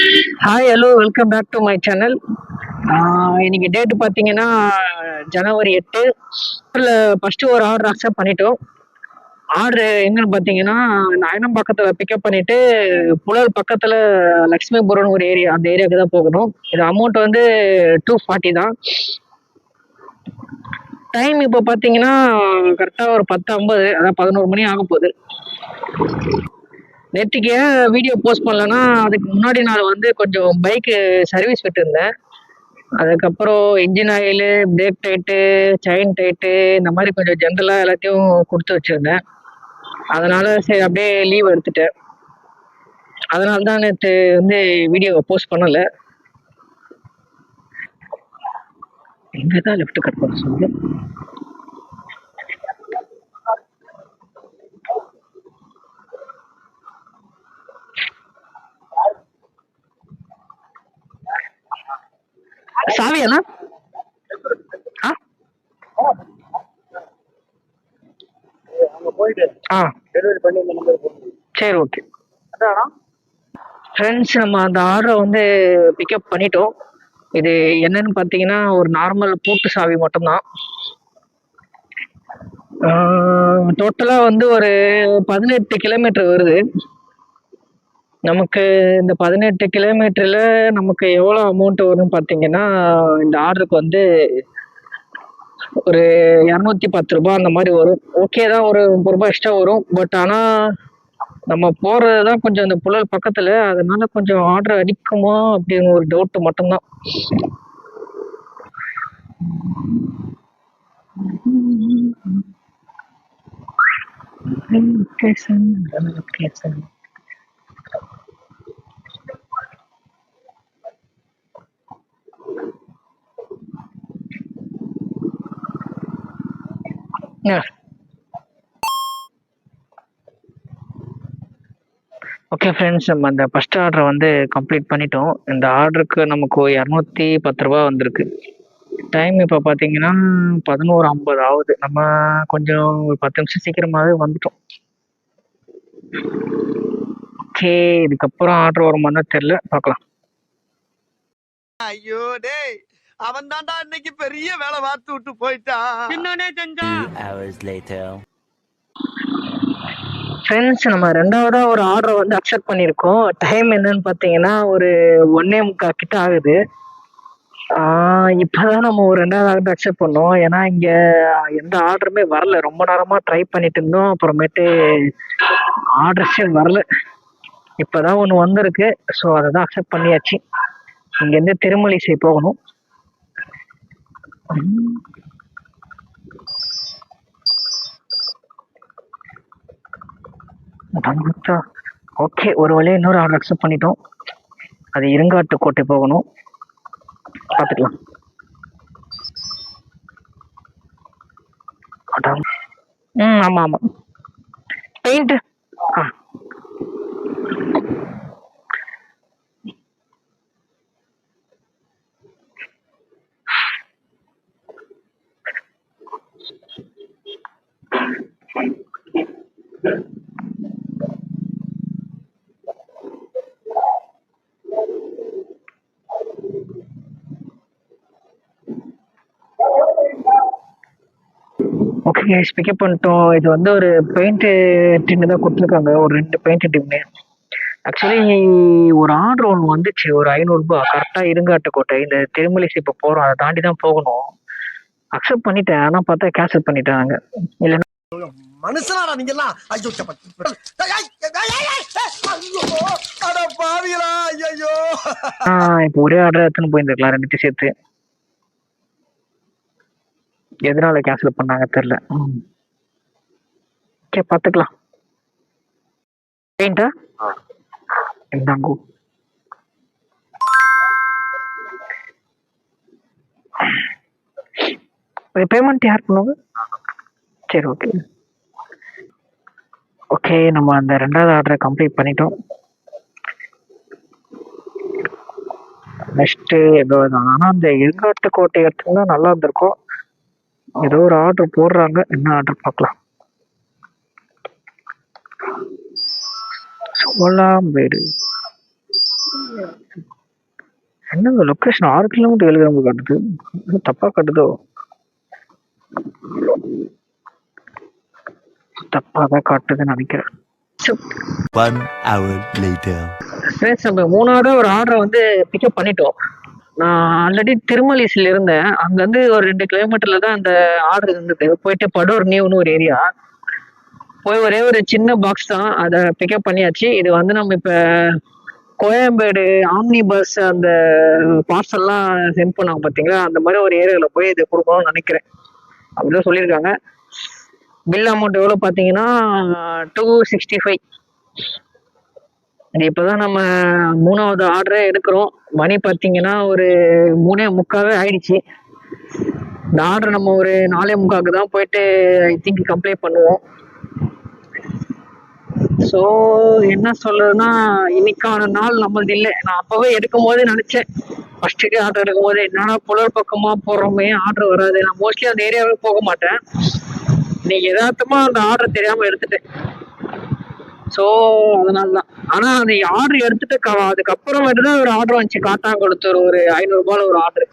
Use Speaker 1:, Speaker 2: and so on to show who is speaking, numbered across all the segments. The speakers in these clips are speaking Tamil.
Speaker 1: Hi hello welcome back to my channel. இன்னைக்கு டேட்டு பார்த்தீங்கன்னா ஜனவரி 8. ஃபஸ்ட்டு ஒரு ஆர்டர் அக்செப்ட் பண்ணிட்டோம். ஆர்டரு எங்கன்னு பார்த்தீங்கன்னா அயனம்பாக்கத்தில் பிக்கப் பண்ணிட்டு புழல் பக்கத்தில் லக்ஷ்மிபுரம்னு ஒரு ஏரியா, அந்த ஏரியாவுக்கு தான் போகணும். இது அமௌண்ட் வந்து 240 தான். டைம் இப்போ பார்த்தீங்கன்னா கரெக்டாக ஒரு 10:50, அதான் 11 மணி ஆக போகுது. நேற்றுக்கு ஏன் வீடியோ போஸ்ட் பண்ணலன்னா, அதுக்கு முன்னாடி நாள் வந்து கொஞ்சம் பைக்கு சர்வீஸ் விட்டுருந்தேன். அதுக்கப்புறம் engine oil, brake tight, chain tight, இந்த மாதிரி கொஞ்சம் ஜென்ரலாக எல்லாத்தையும் கொடுத்து வச்சுருந்தேன். அதனால சரி அப்படியே லீவ் எடுத்துட்டேன். அதனால தான் நேற்று வந்து வீடியோவை போஸ்ட் பண்ணலை. எங்கே தான் லெஃப்ட் கட் பண்ண சொல்லுங்க. சாவியாண்ணா? சரி, ஓகே. ஃப்ரெண்ட்ஸ், நம்ம அந்த ஆர்டரை வந்து பிக்கப் பண்ணிட்டோம். இது என்னன்னு பார்த்தீங்கன்னா ஒரு நார்மல் பூட்டு சாவி மட்டும்தான். டோட்டலாக வந்து ஒரு 18 கிலோமீட்டர் வருது. நமக்கு இந்த 18 கிலோமீட்டரில் நமக்கு எவ்வளோ அமௌண்ட் வரும்னு பார்த்தீங்கன்னா, இந்த ஆர்டருக்கு வந்து ஒரு 210 ரூபாய் அந்த மாதிரி வரும். ஓகே தான், ஒரு 30 ரூபாய் எக்ஸ்ட்ரா வரும். பட் ஆனால் நம்ம போகிறது தான் கொஞ்சம் இந்த புழல் பக்கத்தில், அதனால கொஞ்சம் ஆர்டர் அடிக்குமா அப்படின்னு ஒரு டவுட்டு மட்டும்தான். ஓகே ஃப்ரெண்ட்ஸ், நம்ம அந்த ஃபஸ்ட் ஆர்டரை வந்து கம்ப்ளீட் பண்ணிட்டோம். இந்த ஆர்டருக்கு நமக்கு 210 ரூபா வந்திருக்கு. டைம் இப்போ பார்த்தீங்கன்னா 11:50 ஆகுது. நம்ம கொஞ்சம் ஒரு 10 நிமிஷம் சீக்கிரமாகவே வந்துட்டோம். ஓகே, இதுக்கப்புறம் ஆர்டர் வருமானு தெரியல, பார்க்கலாம்.
Speaker 2: ஐயோ டேய், அவன் தான்டா இன்னைக்கு பெரிய வேலை பார்த்து விட்டு போயிட்டான். என்னன்னே செஞ்சா?
Speaker 3: 2 hours later.
Speaker 1: ஃப்ரெண்ட்ஸ், நம்ம ரெண்டாவதாக ஒரு ஆர்டரை வந்து அக்செப்ட் பண்ணியிருக்கோம். டைம் என்னன்னு பார்த்தீங்கன்னா ஒரு 1:45 கிட்ட ஆகுது. இப்போதான் நம்ம ஒரு ரெண்டாவது ஆர்டர் அக்செப்ட் பண்ணோம். ஏன்னா இங்கே எந்த ஆர்டருமே வரல. ரொம்ப நேரமாக ட்ரை பண்ணிட்டு இருந்தோம். அப்புறமேட்டு ஆர்டர்ஸே வரல. இப்போதான் ஒன்று வந்திருக்கு. ஸோ அதை தான் அக்செப்ட் பண்ணியாச்சு. இங்கேருந்து திருமலிசை போகணும். ஓகே, ஒரு வழியாக இன்னொரு ஆர்டர் அக்செப்ட் பண்ணிட்டோம். அது இருங்காட்டுக்கோட்டை போகணும். பார்த்துக்கலாம். ஆமாம் ஆமாம். பெயிண்ட் ஓகே கைஸ், பிக்கப் பண்ணிட்டோம். இது வந்து ஒரு பெயிண்ட் டின்னு தான் கொடுத்துருக்காங்க, ஒரு 2 பெயிண்ட் டின்னு. ஆக்சுவலி ஒரு ஆர்டர் ஒன்று வந்துச்சு, ஒரு 500 ரூபாய். கரெக்டாக இருங்காட்டுக்கோட்டை, இந்த திருமலிசை இப்போ போகிறோம், அதை தாண்டி தான் போகணும். அக்செப்ட் பண்ணிட்டேன், ஆனால் பார்த்தா கேன்சல் பண்ணிட்டாங்க. இல்லைன்னா
Speaker 2: மனுஷனாடா நீங்க எல்லாம். ஐயோ பாவிகளா, ஐயோ.
Speaker 1: இப்போ ஒரே ஆர்டர் எடுத்துன்னு போயிருந்துருக்கலாம், ரெண்டுத்தையும் சேர்த்து. எதனால கேன்சல் பண்ணாங்க தெரியல. ஓகே, பார்த்துக்கலாம். பெயிண்டா இந்தாங்கோ. பேமெண்ட் யார் பண்ணுவாங்க? சரி, ஓகே ஓகே. நம்ம அந்த ரெண்டாவது ஆர்டரை கம்ப்ளீட் பண்ணிட்டோம். நெக்ஸ்ட்டு ஏதோ தான், ஆனால் அந்த இருங்காட்டுக்கோட்டை எடுத்துருந்தா நல்லா இருந்திருக்கும். ஏதோ ஒரு ஆர்டர் போடுறாங்க, என்ன ஆர்டர் பார்க்கலாம். சோளாம்பேடு. என்னங்க லொக்கேஷன் 6 கிலோமீட்டர் 7 கிலோமீட்டர் காட்டுது. இன்னும் தப்பா காட்டுதோ? தப்பா தான் காட்டுதுன்னு நினைக்கிறேன்.
Speaker 3: One hour later.
Speaker 1: ஃப்ரெண்ட்ஸ், நம்ம 3வது ஒரு ஆர்டரை வந்து பிக்கப் பண்ணிட்டோம். நான் ஆல்ரெடி திருமலிஸ்ல இருந்தேன். அங்கேருந்து ஒரு 2 கிலோமீட்டர்ல தான் அந்த ஆர்டர் இருந்தது. போயிட்டு படூர் நியூன்னு ஒரு ஏரியா போய் ஒரே ஒரு சின்ன பாக்ஸ் தான், அதை பிக்கப் பண்ணியாச்சு. இது வந்து நம்ம இப்போ கோயம்பேடு ஆம்னி பஸ் அந்த பார்சல்லாம் சென்ட் பண்ணாங்க பார்த்தீங்களா, அந்த மாதிரி ஒரு ஏரியாவில் போய் இது கொடுக்கணும்னு நினைக்கிறேன். அப்படிதான் சொல்லியிருக்காங்க. பில் அமௌண்ட் எவ்வளோ பார்த்தீங்கன்னா 265. இது இப்போதான் நம்ம 3வது ஆர்டரே எடுக்கிறோம். மணி பார்த்தீங்கன்னா ஒரு 3:45 ஆயிடுச்சு. இந்த ஆர்டர் நம்ம ஒரு 4:45 தான் போயிட்டு ஐ திங்க் கம்ப்ளைண்ட் பண்ணுவோம். ஸோ என்ன சொல்றதுன்னா, இன்னைக்கான நாள் நம்மளது இல்லை. நான் அப்பவே எடுக்கும் போதே நினைச்சேன், ஃபர்ஸ்ட் ஆர்டர் எடுக்கும் போது என்னன்னா புலர் பக்கமா போறோமே ஆர்டர் வராது. நான் மோஸ்ட்லி அந்த ஏரியாவே போக மாட்டேன். இன்னைக்கு யதார்த்தமா அந்த ஆர்டர் தெரியாம எடுத்துட்டேன். ஸோ அதனாலதான். ஆனா அந்த ஆர்டர் எடுத்துட்டு அதுக்கப்புறமேட்டு தான் ஒரு ஆர்டர் வந்துச்சு, காட்டாங்குளத்தூர் ஒரு 500 ரூபாயில ஒரு ஆர்டர்.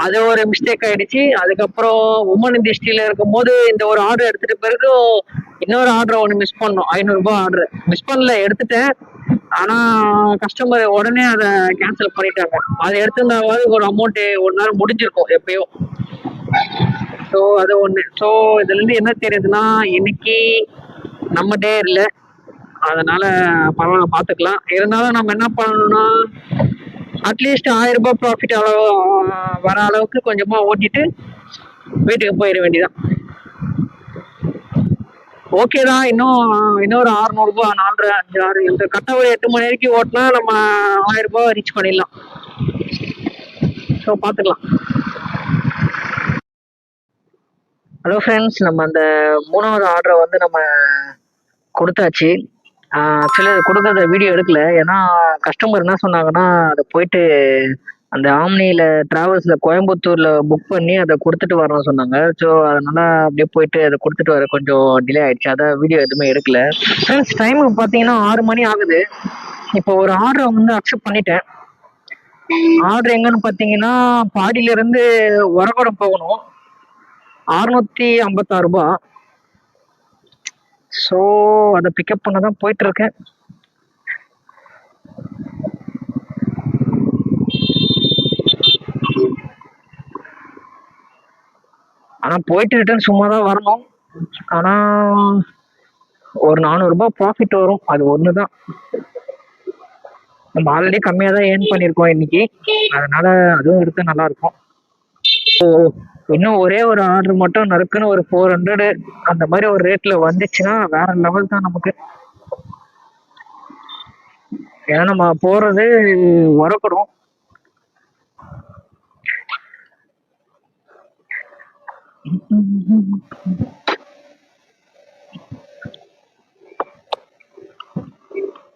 Speaker 1: அது ஒரு மிஸ்டேக் ஆயிடுச்சு. அதுக்கப்புறம் உமன் இண்டஸ்ட்ரியில இருக்கும் போது இந்த ஒரு ஆர்டர் எடுத்துட்டு பிறகு இன்னொரு ஆர்டர் ஒன்று மிஸ் பண்ணோம். 500 ரூபாய் ஆர்டர் மிஸ் பண்ணல, எடுத்துட்டேன். ஆனா கஸ்டமர் உடனே அதை கேன்சல் பண்ணிட்டாங்க. அதை எடுத்திருந்தாவது ஒரு அமௌண்ட் 1 நேரம் முடிஞ்சிருக்கும் எப்பயோ. ஸோ அது ஒண்ணு. ஸோ இதுல இருந்து என்ன தெரியுதுன்னா, இன்னைக்கு நம்ம டே இல்லை. அதனால பரவாயில்ல, பாத்துக்கலாம். இருந்தாலும் நம்ம என்ன பண்ணணும்னா, அட்லீஸ்ட் 1000 ரூபாய் ப்ராஃபிட் வர அளவுக்கு கொஞ்சமா ஓட்டிட்டு வீட்டுக்கு போயிட வேண்டியதான். ஓகே தான். இன்னொரு 600 ரூபாய் 4, 5, 6, 7 கரெக்டாக ஒரு 8 மணி வரைக்கும் ஓட்டினா நம்ம 1000 ரூபாய் ரீச் பண்ணிடலாம். ஸோ பார்த்துக்கலாம். ஹலோ ஃப்ரெண்ட்ஸ், நம்ம அந்த 3வது ஆர்டரை வந்து நம்ம கொடுத்தாச்சு. ஆக்சுவலி அது கொடுக்கறத வீடியோ எடுக்கல. ஏன்னா கஸ்டமர் என்ன சொன்னாங்கன்னா, அதை போயிட்டு அந்த ஆம்னியில் ட்ராவல்ஸில் கோயம்புத்தூரில் புக் பண்ணி அதை கொடுத்துட்டு வரணும்னு சொன்னாங்க. ஸோ அதனால் அப்படியே போயிட்டு அதை கொடுத்துட்டு வர கொஞ்சம் டிலே ஆகிடுச்சு. அதான் வீடியோ எதுவுமே எடுக்கல. ஃப்ரெண்ட்ஸ், டைமுக்கு பார்த்தீங்கன்னா 6 மணி ஆகுது. இப்போ ஒரு ஆர்டரை வந்து அக்செப்ட் பண்ணிட்டேன். ஆர்டர் எங்கன்னு பார்த்தீங்கன்னா, பாடியிலேருந்து வரகுடம் போகணும். 656 ரூபாய். ஸோ அதை பிக்கப் பண்ண தான் போயிட்டு இருக்கேன். ஆனா போயிட்டு ரிட்டர்ன் சும்மா தான் வரணும். ஆனா ஒரு 400 ரூபாய் ப்ராஃபிட் வரும். அது ஒண்ணுதான். நம்ம ஆல்ரெடி கம்மியா தான் ஏர்ன் பண்ணியிருக்கோம் இன்னைக்கு. அதனால அதுவும் எடுத்தா நல்லா இருக்கும். இன்னும் ஒரே ஒரு ஆர்டர் மட்டும் நறுக்குன்னு ஒரு 400 அந்த மாதிரி ஒரு ரேட்ல வந்துச்சுன்னா வேற லெவல் தான் நமக்கு. ஏன்னா நம்ம போறது வரக்கூடும்.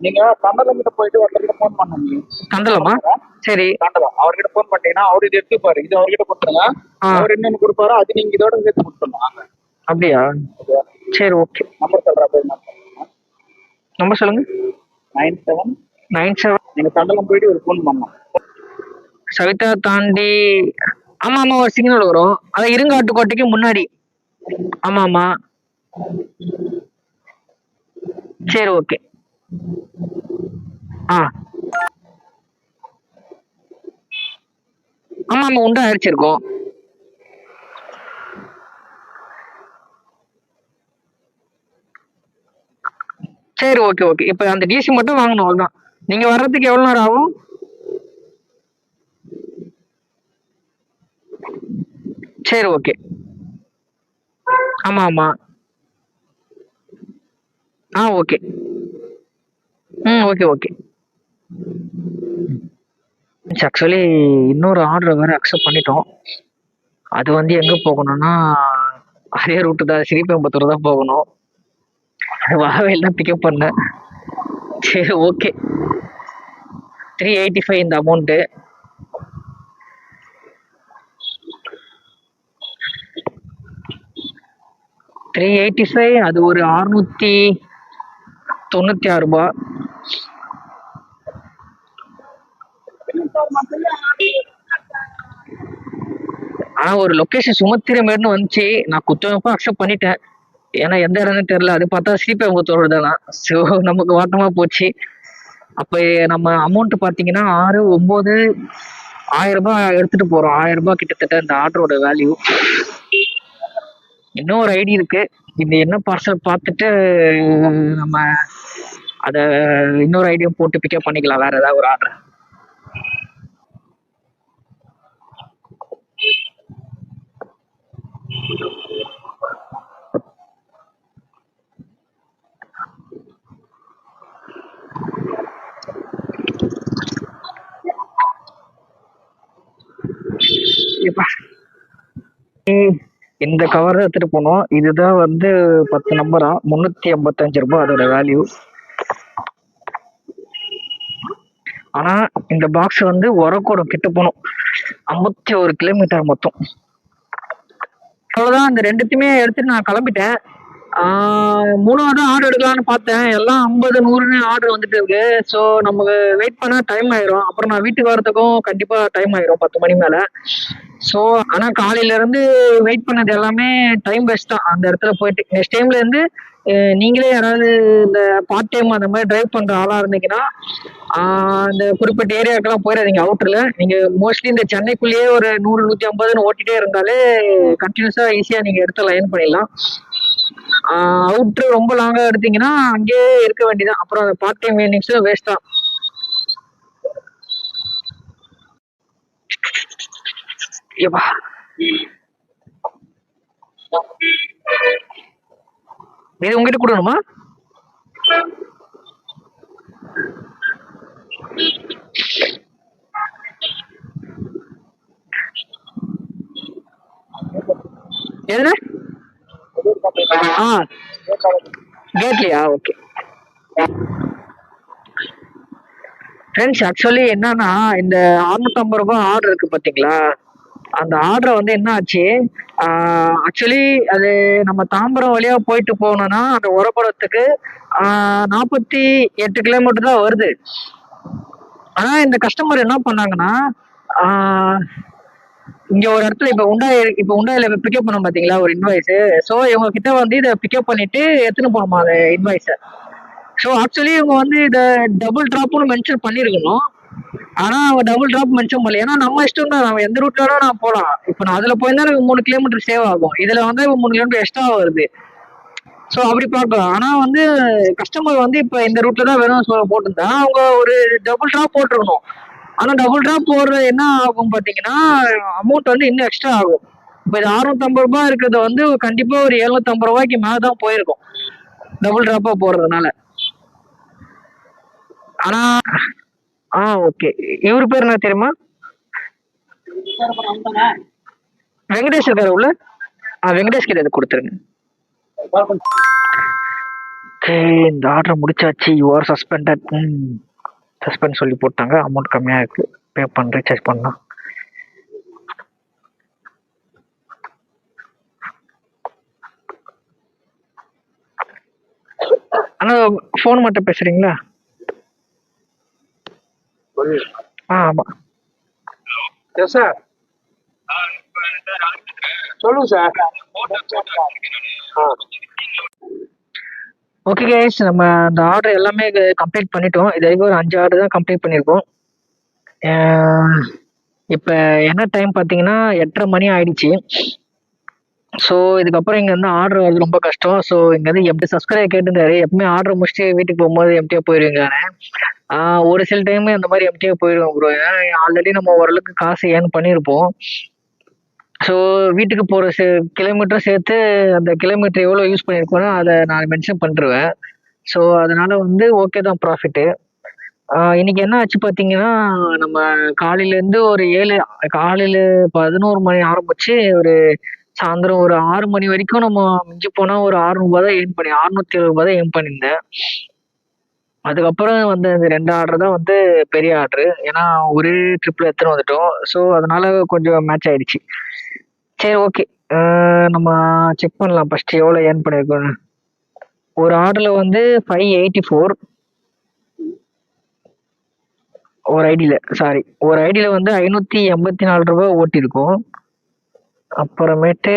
Speaker 4: நீங்க கண்டலம் கிட்ட போயிட்டு ஒருத்தர்கிட்ட போன் பண்ணீங்க.
Speaker 1: கண்டலமா? சரி,
Speaker 4: கண்டலம் அவர்கிட்ட போன் பண்ணிட்டீங்கன்னா அவரு இது எடுத்துப்பாரு. இது அவர்கிட்ட கொடுத்துருங்க. அவர் இன்னொன்னு கொடுப்பாரு. அது நீங்க இதோட சேர்த்து கொடுத்துருங்க.
Speaker 1: அப்படியா? சரி, ஓகே.
Speaker 4: நம்பர் சொல்றேன்.
Speaker 1: நம்பர் சொல்லுங்க.
Speaker 4: 9797. நீங்க கண்டலம் போயிட்டு ஒரு போன் பண்ணலாம்.
Speaker 1: சவிதா தாண்டி. ஆமா ஆமா, ஒரு சிக்னல் வரும். அதான் இருங்காட்டுக்கோட்டைக்கு முன்னாடி. ஆமா ஆமா, சரி, ஓகே. ஆமா ஆமா, உண்டா அடிச்சிருக்கோம். சரி, ஓகே ஓகே. இப்ப அந்த டிசி மட்டும் வாங்கணும், அவ்வளவுதான். நீங்க வர்றதுக்கு எவ்வளவு நேரம் ஆகும்? சரி, ஓகே. ஆமா ஆமா. ஓகே. Okay okay. ஆக்சுவலி இன்னொரு ஆர்டர் வேற அக்செப்ட் பண்ணிட்டோம். அது வந்து எங்க போகணும்னா, அதே ரூட்டு தான், ஸ்ரீபெரும்புத்தூர் தான் போகணும். வாவேல் தான் பிக்கப் பண்ணேன். சரி, ஓகே. 385 இந்த அமௌண்ட். அது ஒரு 696 ரூபாய். ஆனா ஒரு லொகேஷன் சுமத்திரமேடுன்னு வந்துச்சு. நான் குத்தமப்பா அக்செப்ட் பண்ணிட்டேன். ஏன்னா எந்த இடம்னு தெரியல. அது பார்த்தா ஸ்ரீபெரும்புத்தூர் தானா. ஸோ நமக்கு வாட்டமா போச்சு. அப்ப நம்ம அமௌண்ட் பாத்தீங்கன்னா 6, 9, 1000 ரூபாய் எடுத்துட்டு போறோம். 1000 ரூபாய் கிட்டத்தட்ட இந்த ஆர்டரோட வேல்யூ. இன்னும் ஒரு ஐடி இருக்கு. இந்த என்ன பார்சல் பார்த்துட்டு நம்ம அத இன்னொரு ஐடியும் போட்டு பிக்கப் பண்ணிக்கலாம். வேற ஏதாவது ஒரு ஆர்டர். இந்த கவர் எடுத்துட்டு போனோம். இதுதான் வந்து 10 நம்பரா, 385 ரூபாய் அதோட வேல்யூ. ஆனா இந்த பாக்ஸ் வந்து உரக்கூடம் கிட்ட போனோம். 51 கிலோமீட்டர் மொத்தம். அவ்வளவுதான். இந்த ரெண்டுத்தையுமே எடுத்துட்டு நான் கிளம்பிட்டேன். மூணாவது ஆர்டர் எடுக்கலாம்னு பார்த்தேன். எல்லாம் 50, 100ன்னு ஆர்டர் வந்துட்டு இருக்கு. ஸோ நமக்கு வெயிட் பண்ணா டைம் ஆயிரும். அப்புறம் நான் வீட்டுக்கு வரதுக்கும் கண்டிப்பா டைம் ஆயிரும் 10 மணி மேல. ஸோ ஆனா காலையில இருந்து வெயிட் பண்ணது எல்லாமே டைம் வேஸ்ட் தான். அந்த இடத்துல போயிட்டு நெக்ஸ்ட் டைம்ல இருந்து நீங்களே யாராவது இந்த பார்ட் டைம் அந்த மாதிரி டிரைவ் பண்ற ஆளா இருந்தீங்கன்னா இந்த குறிப்பிட்ட ஏரியாக்கெல்லாம் போயிடாதீங்க. அவுட்டர்ல நீங்க மோஸ்ட்லி இந்த சென்னைக்குள்ளேயே ஒரு 100, 150ன்னு ஓட்டிட்டே இருந்தாலே கண்டினியூஸா ஈஸியா நீங்க எடுத்து லைன் பண்ணிடலாம். அவுட்ரு ரொம்ப லாங்கா எடுத்தீங்கன்னா அங்கேயே இருக்க வேண்டியதான். அப்புறம் அந்த பார்ட் டைம் ஏர்னிங்ஸ் வேஸ்ட் தான். ஏப்பா இது உங்ககிட்ட கொடுக்கணுமா? எதுல? கேட்லியா? ஓகே ஃப்ரெண்ட்ஸ், ஆக்சுவலி என்னன்னா இந்த 650 ரூபாய் ஆர்டர் இருக்கு பாத்தீங்களா? அந்த ஆர்டரை வந்து என்ன ஆச்சு, ஆக்சுவலி அது நம்ம தாம்பரம் வழியா போயிட்டு போனோம்னா அந்த உரக்குடத்துக்கு 48 கிலோமீட்டர் தான் வருது. ஆனா இந்த கஸ்டமர் என்ன பண்ணாங்கன்னா இங்க ஒரு இடத்துல இப்ப உண்டாயில பிக்கப் பண்ணோம் பாத்தீங்களா ஒரு இன்வாய்ஸ். ஸோ இவங்க கிட்ட வந்து இதை பிக்கப் பண்ணிட்டு எடுத்துன்னு போனோமா அந்த இன்வாய்ஸை. ஸோ ஆக்சுவலி இவங்க வந்து இதை டபுள் டிராப்னு மென்ஷன் பண்ணிருக்கணும். ஆனா அவன் டபுள் டிராப் மென்ஷன் பண்ணல. ஏன்னா நம்ம இஷ்டம் தான், நம்ம எந்த ரூட்ல வேணா நான் போலாம். இப்போ நான் அதுல போயிருந்தா எனக்கு 3 கிலோமீட்டர் சேவ் ஆகும். இதுல வந்து 3 கிலோமீட்டர் எக்ஸ்ட்ரா வருது. ஸோ அப்படி பார்க்கலாம். ஆனா வந்து கஸ்டமர் வந்து இப்ப இந்த ரூட்ல தான் வேணும் போட்டிருந்தா அவங்க ஒரு டபுள் டிராப் போட்டிருக்கணும். ஆனா டபுள் டிராப் போடுறது என்ன ஆகும் பாத்தீங்கன்னா அமௌண்ட் வந்து இன்னும் எக்ஸ்ட்ரா ஆகும். இப்ப இது 650 ரூபாய் இருக்கிறது வந்து கண்டிப்பா ஒரு 750 ரூபாய்க்கு மேலதான் போயிருக்கும் டபுள் டிராப்பா போடுறதுனால. ஆனா ஓகே, இவரு பேர் என்ன தெரியுமா? வெங்கடேஷ் இருக்காரு உள்ள. வெங்கடேஷ் கிட்ட கொடுத்துருங்க. இந்த ஆர்டர் முடிச்சாச்சு. You are suspended. சஸ்பெண்ட் சொல்லி போட்டாங்க. அமௌண்ட் கம்மியா இருக்கு, பே பண்ண ரீசார்ஜ் பண்ணா. ஆனா போன் மட்டும் பேசுறீங்களா? ஆமா
Speaker 4: சார் சொல்லுங்க சார்.
Speaker 1: ஓகே கைஸ், நம்ம அந்த ஆர்டர் எல்லாமே கம்ப்ளீட் பண்ணிட்டோம். இது வரைக்கும் ஒரு 5 ஆர்டர் தான் கம்ப்ளீட் பண்ணியிருக்கோம். இப்போ என்ன டைம் பார்த்தீங்கன்னா 8:30 மணி ஆயிடுச்சு. ஸோ இதுக்கப்புறம் இங்கே வந்து ஆர்டர் வந்து ரொம்ப கஷ்டம். ஸோ இங்கே வந்து எப்படி சப்ஸ்கிரைபர் கேட்டுருந்தாரு, எப்பவுமே ஆர்டர் முடிச்சுட்டு வீட்டுக்கு போகும்போது எம்டியாக போயிருவீங்களானே. ஒரு சில டைம் அந்த மாதிரி எம்டியாக போயிடுவோம் ப்ரோ. ஏன்னா ஆல்ரெடி நம்ம ஓரளவுக்கு காசு ஏர்ன் பண்ணியிருப்போம். ஸோ வீட்டுக்கு போகிற கிலோமீட்டரும் சேர்த்து அந்த கிலோமீட்டர் எவ்வளோ யூஸ் பண்ணியிருக்கோன்னா அதை நான் மென்ஷன் பண்ணிருவேன். ஸோ அதனால வந்து ஓகே தான் ப்ராஃபிட்டு. இன்னைக்கு என்ன ஆச்சு பார்த்தீங்கன்னா, நம்ம காலையிலேருந்து ஒரு காலையில் 11 மணி ஆரம்பிச்சு ஒரு சாயந்தரம் ஒரு 6 மணி வரைக்கும் நம்ம மிஞ்சி போனால் ஒரு 600 தான் ஏர்ன் பண்ணி 670 தான் ஏர்ன் பண்ணியிருந்தேன். அதுக்கப்புறம் வந்து இந்த 2 ஆர்டர் தான் வந்து பெரிய ஆர்டரு. ஏன்னா ஒரே ட்ரிப்பில் எடுத்துன்னு வந்துட்டோம். ஸோ அதனால கொஞ்சம் மேட்ச் ஆயிடுச்சு. சரி ஓகே, நம்ம செக் பண்ணலாம் ஃபர்ஸ்ட் எவ்வளோ ஏர்ன் பண்ணியிருக்கோன்னு. ஒரு ஆர்டரில் வந்து 584. ஒரு ஐடியில் வந்து 584 ரூபாய் ஓட்டியிருக்கோம். அப்புறமேட்டு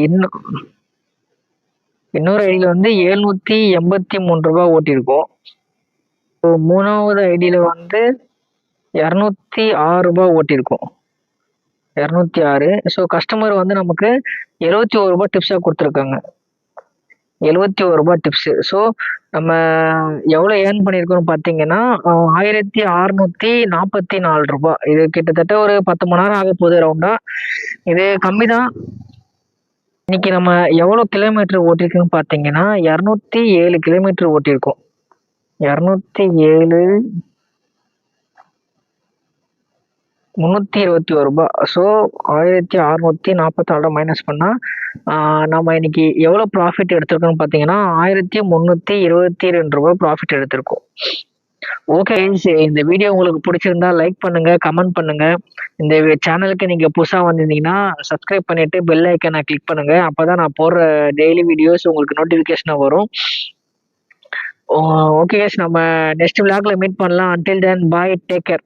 Speaker 1: இன்னும் இன்னொரு ஐடியில் வந்து 783 ரூபாய் ஓட்டியிருக்கோம். மூணாவது ஐடியில் வந்து 206 ரூபாய் ஓட்டியிருக்கோம். 206. ஸோ கஸ்டமர் வந்து நமக்கு 71 ரூபாய் டிப்ஸாக கொடுத்துருக்காங்க. 71 ரூபாய் டிப்ஸு. ஸோ நம்ம எவ்வளோ ஏர்ன் பண்ணியிருக்கோம்னு பார்த்தீங்கன்னா 1644 ரூபாய். இது கிட்டத்தட்ட ஒரு 10 மணி நேரம் ஆக போகுது ரவுண்டாக. இது கம்மி தான். இன்னைக்கு நம்ம எவ்வளோ கிலோமீட்டர் ஓட்டியிருக்கோன்னு பார்த்தீங்கன்னா 207 கிலோமீட்டர் ஓட்டியிருக்கோம். 207 321 ரூபாய். ஸோ 1644 மைனஸ் பண்ணால் நம்ம இன்னைக்கு எவ்வளோ ப்ராஃபிட் எடுத்திருக்கோம்னு பார்த்தீங்கன்னா 1322 ரூபாய் ப்ராஃபிட் எடுத்திருக்கோம். ஓகே, இந்த வீடியோ உங்களுக்கு பிடிச்சிருந்தா லைக் பண்ணுங்க, கமெண்ட் பண்ணுங்க. இந்த சேனலுக்கு நீங்க புதுசா வந்திருந்தீங்கன்னா சப்ஸ்கிரைப் பண்ணிட்டு பெல் ஐக்கானை கிளிக் பண்ணுங்க. அப்பதான் நான் போடுற டெய்லி வீடியோஸ் உங்களுக்கு நோட்டிபிகேஷனா வரும். ஓகே, நம்ம நெக்ஸ்ட் விளாக்ல மீட் பண்ணலாம். அன்டில் தென் பாய், டேக் கேர்.